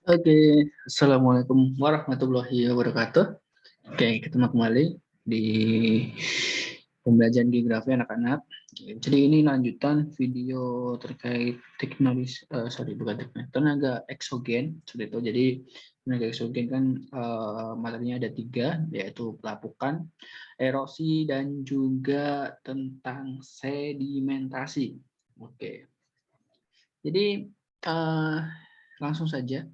Oke, Assalamualaikum warahmatullahi wabarakatuh. Oke, ketemu kembali di pembelajaran geografi anak-anak. Jadi ini lanjutan video terkait teknologi, bukan teknologi, tenaga eksogen. Seperti itu. Jadi tenaga eksogen kan materinya ada 3, yaitu pelapukan, erosi, dan juga tentang sedimentasi. Oke, jadi langsung saja.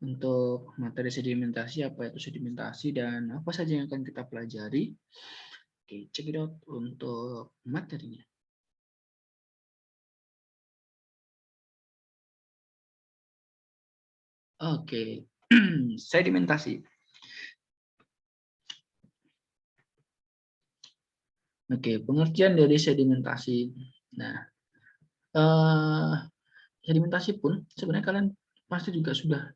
Untuk materi sedimentasi, apa itu sedimentasi dan apa saja yang akan kita pelajari. Oke, check it out untuk materinya. Oke, sedimentasi. Oke, pengertian dari sedimentasi. Nah, sedimentasi pun sebenarnya kalian pasti juga sudah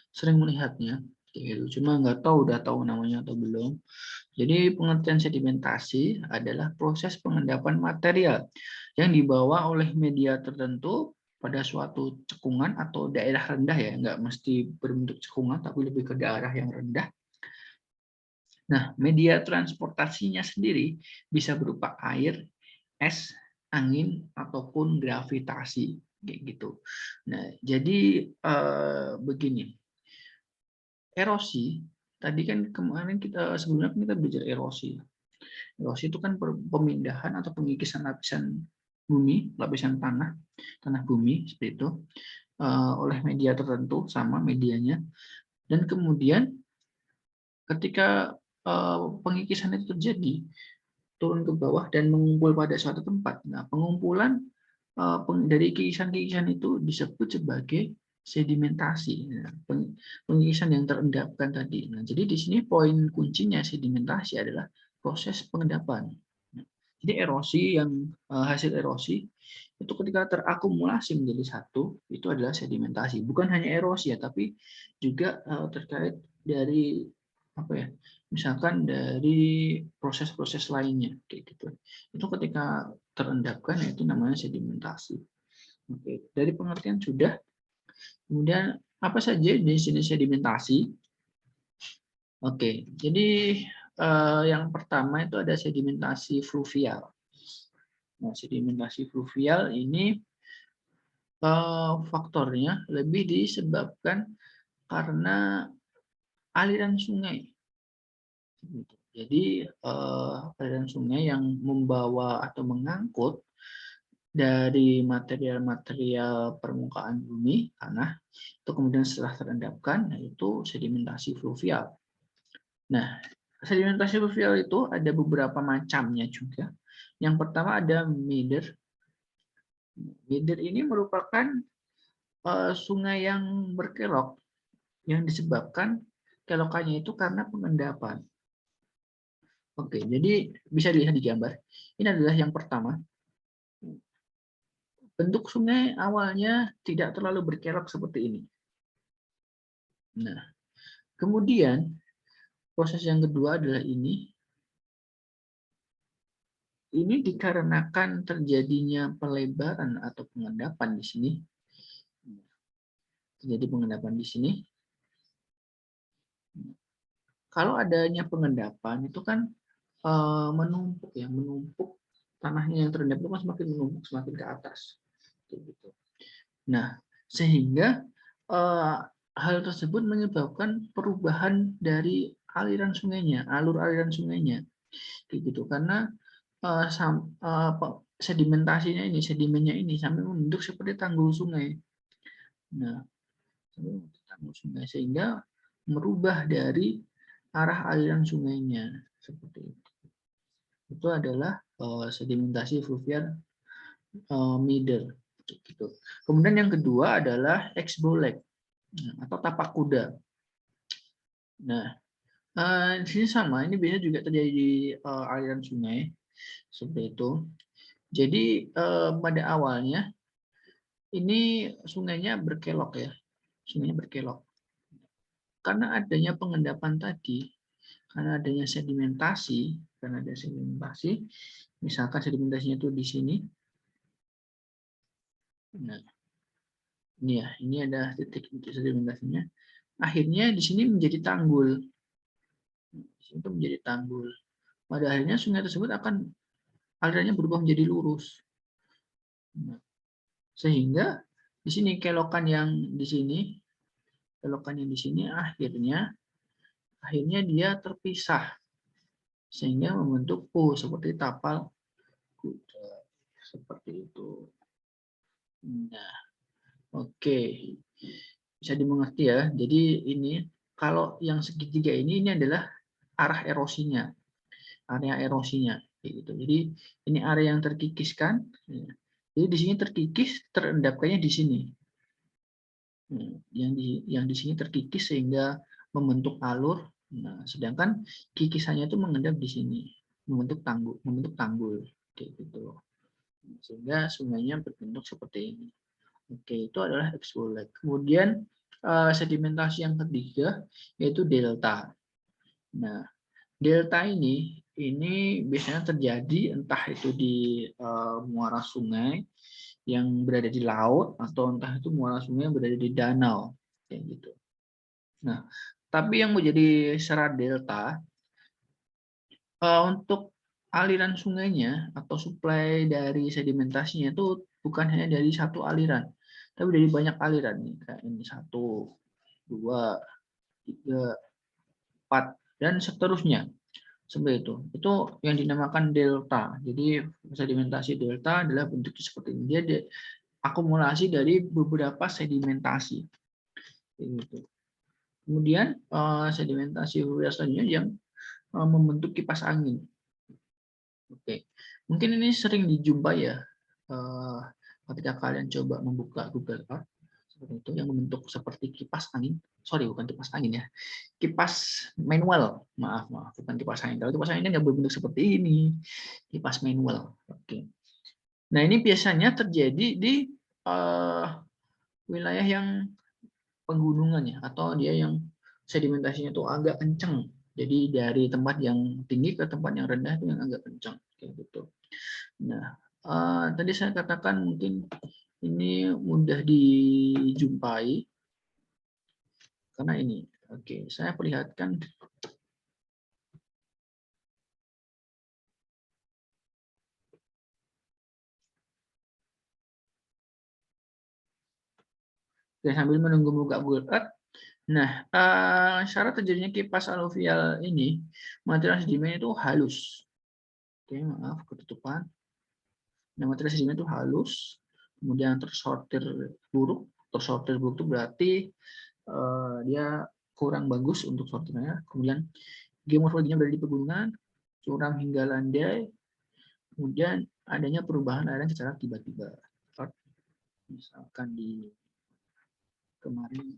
sering melihatnya, gitu. Cuma nggak tahu udah tahu namanya atau belum. Jadi pengertian sedimentasi adalah proses pengendapan material yang dibawa oleh media tertentu pada suatu cekungan atau daerah rendah, ya, nggak mesti berbentuk cekungan tapi lebih ke daerah yang rendah. Nah, media transportasinya sendiri bisa berupa air, es, angin, ataupun gravitasi, kayak gitu. Nah, jadi begini, erosi tadi kan kemarin sebelumnya kita belajar erosi. Erosi itu kan pemindahan atau pengikisan lapisan bumi, lapisan tanah bumi seperti itu, oleh media tertentu sama medianya, dan kemudian ketika pengikisan itu terjadi turun ke bawah dan mengumpul pada suatu tempat. Nah, pengumpulan dari kikisan-kikisan itu disebut sebagai sedimentasi. Nah, pengikisan yang terendapkan tadi. Nah, jadi di sini poin kuncinya sedimentasi adalah proses pengendapan. Nah, jadi erosi yang hasil erosi itu ketika terakumulasi menjadi satu itu adalah sedimentasi. Bukan hanya erosi ya, tapi juga terkait dari apa ya? Misalkan dari proses-proses lainnya kayak gitu. Itu ketika terendapkan itu namanya sedimentasi. Oke, dari pengertian sudah. Kemudian apa saja jenis-jenis sedimentasi? Oke, jadi yang pertama itu ada sedimentasi fluvial. Nah, sedimentasi fluvial ini faktornya lebih disebabkan karena aliran sungai. Jadi aliran sungai yang membawa atau mengangkut dari material-material permukaan bumi, tanah, itu kemudian setelah terendapkan, yaitu sedimentasi fluvial. Nah, sedimentasi fluvial itu ada beberapa macamnya juga. Yang pertama ada meander. Meander ini merupakan sungai yang berkelok yang disebabkan kelokannya itu karena pengendapan. Oke, jadi bisa dilihat di gambar. Ini adalah yang pertama. Bentuk sungai awalnya tidak terlalu berkelok seperti ini. Nah, kemudian proses yang kedua adalah ini. Ini dikarenakan terjadinya pelebaran atau pengendapan di sini. Terjadi pengendapan di sini. Kalau adanya pengendapan itu kan menumpuk ya, menumpuk tanahnya yang terendam itu kan semakin menumpuk semakin ke atas. Gitu. Nah, sehingga hal tersebut menyebabkan perubahan dari aliran sungainya, alur aliran sungainya, kayak gitu. Karena sedimentasinya ini, sedimennya ini sampai membentuk seperti tanggul sungai. Nah, tanggul sungai sehingga merubah dari arah aliran sungainya seperti itu. Itu adalah sedimentasi fluvial middle. Gitu. Kemudian yang kedua adalah exbolek atau tapak kuda. Nah, di sini sama, ini biasanya juga terjadi di aliran sungai seperti itu. Jadi pada awalnya ini sungainya berkelok ya, sungainya berkelok. Karena adanya pengendapan tadi, karena adanya sedimentasi, misalkan sedimentasinya itu di sini. Nah, Ini ya, ini ada titik sedimentasinya. Akhirnya di sini menjadi tanggul. Di sini itu menjadi tanggul. Pada akhirnya sungai tersebut akan alirannya berubah menjadi lurus. Nah, sehingga di sini kelokan yang di sini, kelokan yang di sini akhirnya dia terpisah sehingga membentuk U seperti tapal kuda. Seperti itu. Nah, oke. Bisa dimengerti ya. Jadi ini kalau yang segitiga ini adalah arah erosinya, area erosinya gitu. Jadi ini area yang terkikiskan. Jadi di sini terkikis, terendapkannya di sini. Yang di sini terkikis sehingga membentuk alur. Nah, sedangkan kikisannya itu mengendap di sini, membentuk tanggul, kayak gitu. Sehingga sungainya berbentuk seperti ini. Oke, itu adalah exfoliate. Kemudian sedimentasi yang ketiga yaitu delta. Nah, delta ini biasanya terjadi entah itu di muara sungai yang berada di laut atau entah itu muara sungai yang berada di danau, kayak gitu. Nah, tapi yang menjadi syarat delta untuk aliran sungainya atau suplai dari sedimentasinya itu bukan hanya dari satu aliran, tapi dari banyak aliran nih, kayak ini 1, 2, 3, 4, dan seterusnya. Seperti itu. Itu yang dinamakan delta. Jadi sedimentasi delta adalah bentuknya seperti ini. Dia akumulasi dari beberapa sedimentasi. Gitu. Kemudian sedimentasi selanjutnya yang membentuk kipas angin. Oke, mungkin ini sering dijumpai ya ketika kalian coba membuka Google Earth seperti itu yang membentuk seperti kipas angin. Sorry, bukan kipas angin ya, kipas manual. Maaf, bukan kipas angin. Kalau kipas angin nggak berbentuk seperti ini, kipas manual. Oke. Nah ini biasanya terjadi di wilayah yang pegunungan ya, atau dia yang sedimentasinya itu agak kencang. Jadi dari tempat yang tinggi ke tempat yang rendah itu yang agak kencang, kayak gitu. Nah, tadi saya katakan mungkin ini mudah dijumpai karena ini. Oke, saya perlihatkan. Oke, sambil menunggu buka Google Earth. Nah, syarat terjadinya kipas aluvial ini, material sedimen itu halus. Oke, maaf, ketutupan. Nah, material sedimen itu halus, kemudian tersortir buruk. Tersortir buruk itu berarti dia kurang bagus untuk sortirnya. Kemudian geomorfologinya berada di pegunungan, curam hingga landai, kemudian adanya perubahan aliran secara tiba-tiba. Misalkan di kemarin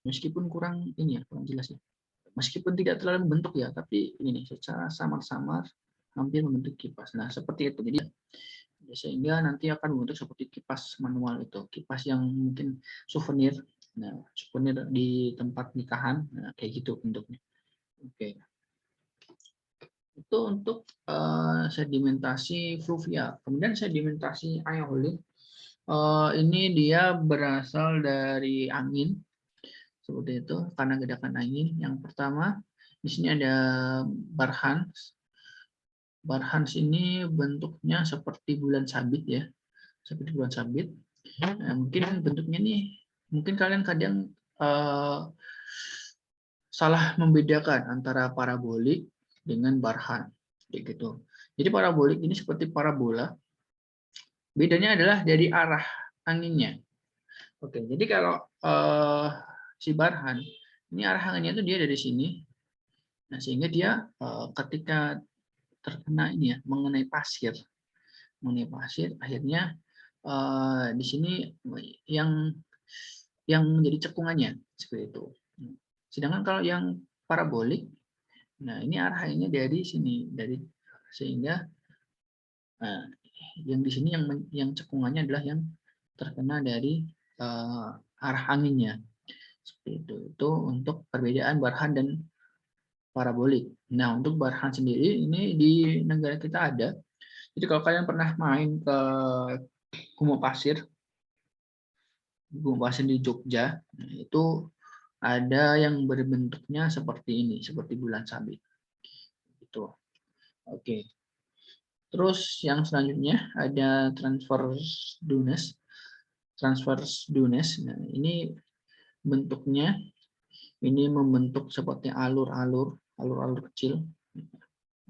meskipun kurang ini ya, kurang jelas ya. Meskipun tidak terlalu membentuk ya, tapi ini nih secara samar-samar hampir membentuk kipas. Nah, seperti itu. Jadi sehingga nanti akan membentuk seperti kipas manual itu, kipas yang mungkin souvenir. Nah, souvenir di tempat nikahan, nah, kayak gitu bentuknya. Oke. Itu untuk sedimentasi fluvial. Kemudian sedimentasi aeolik, ini dia berasal dari angin, seperti itu, karena gedakan angin. Yang pertama, di sini ada barhans. Barhans ini bentuknya seperti bulan sabit ya, seperti bulan sabit. Nah, mungkin bentuknya nih, mungkin kalian kadang salah membedakan antara parabolik dengan barhan, gitu. Jadi parabolik ini seperti parabola, bedanya adalah dari arah anginnya. Oke, jadi kalau si barhan ini arah anginnya itu dia dari sini, nah sehingga dia ketika terkena ini ya mengenai pasir, akhirnya di sini yang menjadi cekungannya seperti itu. Sedangkan kalau yang parabolik, nah ini arah anginnya dari sini, sehingga yang di sini yang cekungannya adalah yang terkena dari arah anginnya. Seperti itu. Itu untuk perbedaan barhan dan parabolik. Nah, untuk barahan sendiri ini di negara kita ada. Jadi kalau kalian pernah main ke Gumuk Pasir di Jogja, nah, itu ada yang berbentuknya seperti ini, seperti bulan sabit. Itu. Oke. Terus yang selanjutnya ada transverse dunes. Transverse dunes. Nah, ini bentuknya ini membentuk seperti alur-alur kecil.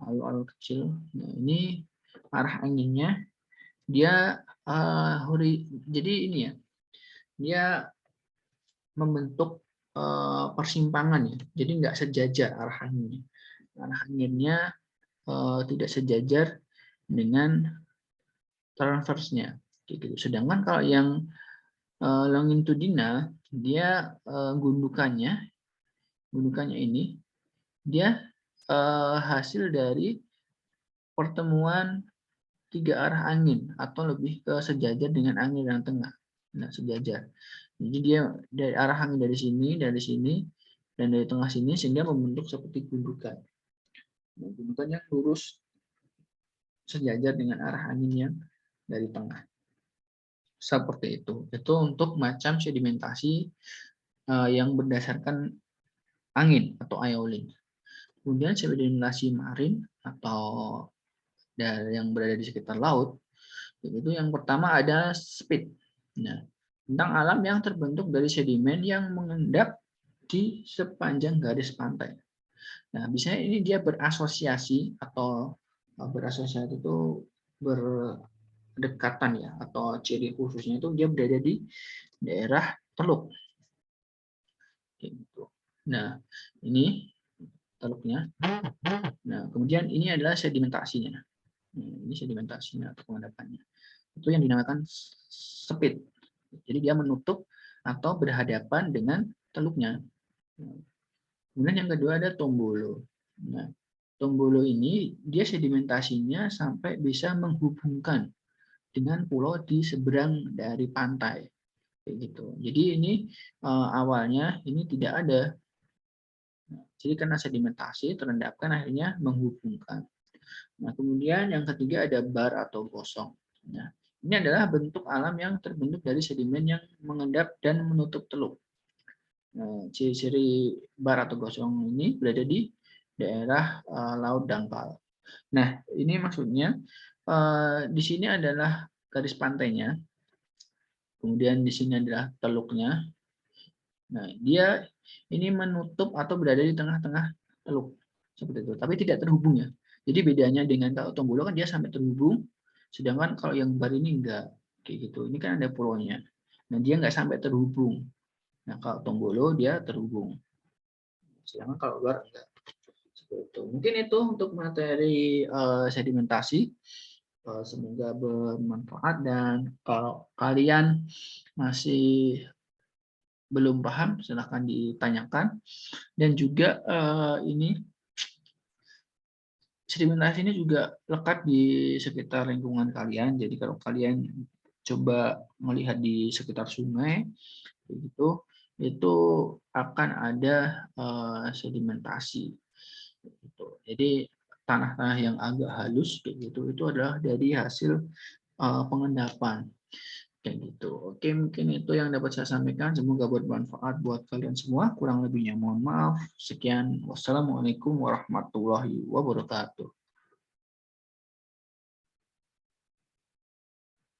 Alur-alur kecil. Nah, ini arah anginnya dia jadi ini ya. Dia membentuk persimpangan ya. Jadi nggak sejajar arah anginnya. Arah anginnya tidak sejajar dengan transversnya. Gitu. Sedangkan kalau yang longitudinal dia gundukannya ini dia hasil dari pertemuan tiga arah angin atau lebih ke sejajar dengan angin yang tengah. Nah, sejajar. Jadi dia dari arah angin dari sini, dan dari tengah sini sehingga membentuk seperti gundukan. Nah, gundukan yang lurus sejajar dengan arah angin yang dari tengah. Seperti itu. Itu untuk macam sedimentasi yang berdasarkan angin atau aeolin. Kemudian sedimentasi marin atau yang berada di sekitar laut, itu yang pertama ada speed. Nah, tentang alam yang terbentuk dari sedimen yang mengendap di sepanjang garis pantai. Nah, biasanya ini dia berasosiasi atau berasosiasi itu berdekatan ya, atau ciri khususnya itu dia berada di daerah teluk. Gitu. Nah, ini teluknya. Nah, kemudian ini adalah sedimentasinya. Ini sedimentasinya atau pengendapannya. Itu yang dinamakan speed. Jadi dia menutup atau berhadapan dengan teluknya. Kemudian yang kedua ada tombolo. Nah, tombolo ini dia sedimentasinya sampai bisa menghubungkan dengan pulau di seberang dari pantai. Kayak gitu. Jadi ini awalnya ini tidak ada. Jadi karena sedimentasi terendapkan akhirnya menghubungkan. Nah, kemudian yang ketiga ada bar atau gosong. Nah, ini adalah bentuk alam yang terbentuk dari sedimen yang mengendap dan menutup teluk. Nah, ciri-ciri bar atau gosong ini berada di daerah laut dangkal. Nah, ini maksudnya di sini adalah garis pantainya, kemudian di sini adalah teluknya. Nah, dia ini menutup atau berada di tengah-tengah teluk seperti itu, tapi tidak terhubung ya. Jadi bedanya dengan kalau Tombolo kan dia sampai terhubung, sedangkan kalau yang bar ini enggak kayak gitu. Ini kan ada pulaunya. Nah, dia enggak sampai terhubung. Nah, kalau Tombolo dia terhubung. Sedangkan kalau bar enggak. Seperti itu. Mungkin itu untuk materi sedimentasi. Semoga bermanfaat, dan kalau kalian masih belum paham silahkan ditanyakan. Dan juga ini sedimentasi ini juga lekat di sekitar lingkungan kalian. Jadi kalau kalian coba melihat di sekitar sungai itu akan ada sedimentasi. Jadi tanah-tanah yang agak halus itu adalah dari hasil pengendapan. Kayak gitu. Oke, mungkin itu yang dapat saya sampaikan. Semoga bermanfaat buat kalian semua. Kurang lebihnya mohon maaf. Sekian. Wassalamualaikum warahmatullahi wabarakatuh.